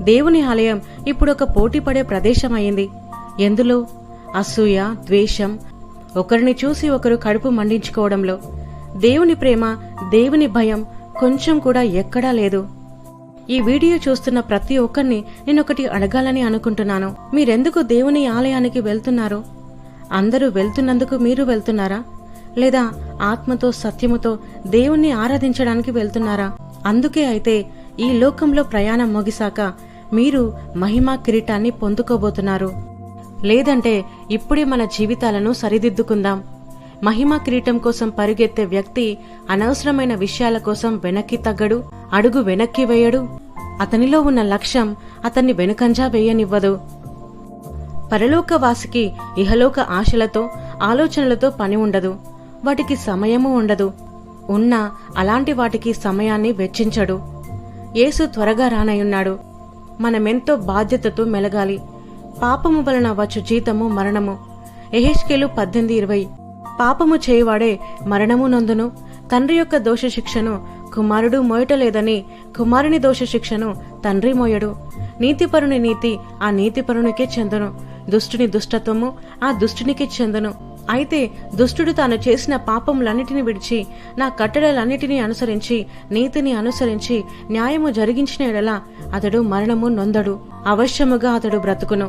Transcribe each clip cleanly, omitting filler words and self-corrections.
దేవుని ఆలయం ఇప్పుడు ఒక పోటీ పడే ప్రదేశమైంది. ఎందులో? అసూయ, ద్వేషం, ఒకరిని చూసి ఒకరు కడుపు మండించుకోవడంలో. దేవుని ప్రేమ, దేవుని భయం కొంచెం కూడా ఎక్కడా లేదు. ఈ వీడియో చూస్తున్న ప్రతి ఒక్కరిని నేనొకటి అడగాలని అనుకుంటున్నాను. మీరెందుకు దేవుని ఆలయానికి వెళ్తున్నారు? అందరూ వెళ్తున్నందుకు మీరు వెళ్తున్నారా? లేదా ఆత్మతో సత్యముతో దేవుణ్ణి ఆరాధించడానికి వెళ్తున్నారా? అందుకే అయితే ఈ లోకంలో ప్రయాణం ముగిసాక మీరు మహిమా కిరీటాన్ని పొందుకోబోతున్నారు. లేదంటే ఇప్పుడే మన జీవితాలను సరిదిద్దుకుందాం. మహిమా కిరీటం కోసం పరుగెత్తే వ్యక్తి అనవసరమైన విషయాల కోసం వెనక్కి తగ్గడు, అడుగు వెనక్కి వేయడు. అతనిలో ఉన్న లక్ష్యం అతన్ని వెనుకంజా వేయనివ్వదు. పరలోకవాసికి ఇహలోక ఆశలతో, ఆలోచనలతో పని ఉండదు. వాటికి సమయము ఉండదు. ఉన్నా అలాంటి వాటికి సమయాన్ని వెచ్చించడు. యేసు త్వరగా రానయున్నాడు. మనమెంతో బాధ్యతతో మెలగాలి. పాపము వలన వచ్చు జీతము మరణము. యెహెజ్కేలు 18:20. పాపము చేయువాడే మరణము నొందును. తండ్రి యొక్క దోష శిక్షను కుమారుడు మోయటలేదని కుమారుని దోష శిక్షను తండ్రి మోయడు. నీతిపరుని నీతి ఆ నీతిపరునికే చెందును. దుష్టుని దుష్టత్వము ఆ దుష్టునికే చెందును. అయితే దుష్టుడు తాను చేసిన పాపములన్నిటిని విడిచి నా కట్టడలన్నిటినీ అనుసరించి నీతిని అనుసరించి న్యాయము జరిగించిన ఎడల అతడు మరణము నొందడు. అవశ్యముగా అతడు బ్రతుకును.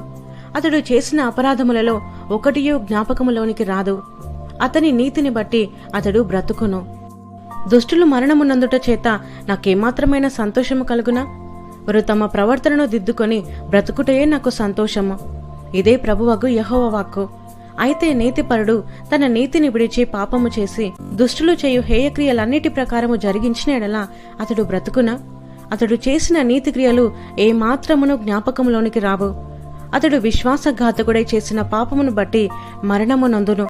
అతడు చేసిన అపరాధములలో ఒకటియో జ్ఞాపకములోనికి రాదు. అతని నీతిని బట్టి అతడు బ్రతుకును. దుష్టులు మరణమునందుట చేత నాకేమాత్రమైన సంతోషము కలుగునా? వారు తమ ప్రవర్తనను దిద్దుకొని బ్రతుకుటయే నాకు సంతోషము. ఇదే ప్రభువగు యెహోవా వాక్కు. అయితే నీతిపరుడు తన నీతిని విడిచి పాపము చేసి దుష్టులు చేయు హేయక్రియలన్నిటి ప్రకారము జరిగించిన ఎడల అతడు బ్రతుకునా? అతడు చేసిన నీతి క్రియలు ఏమాత్రమును జ్ఞాపకములోనికి రావు. అతడు విశ్వాసఘాతకుడై చేసిన పాపమును బట్టి మరణము నొందును.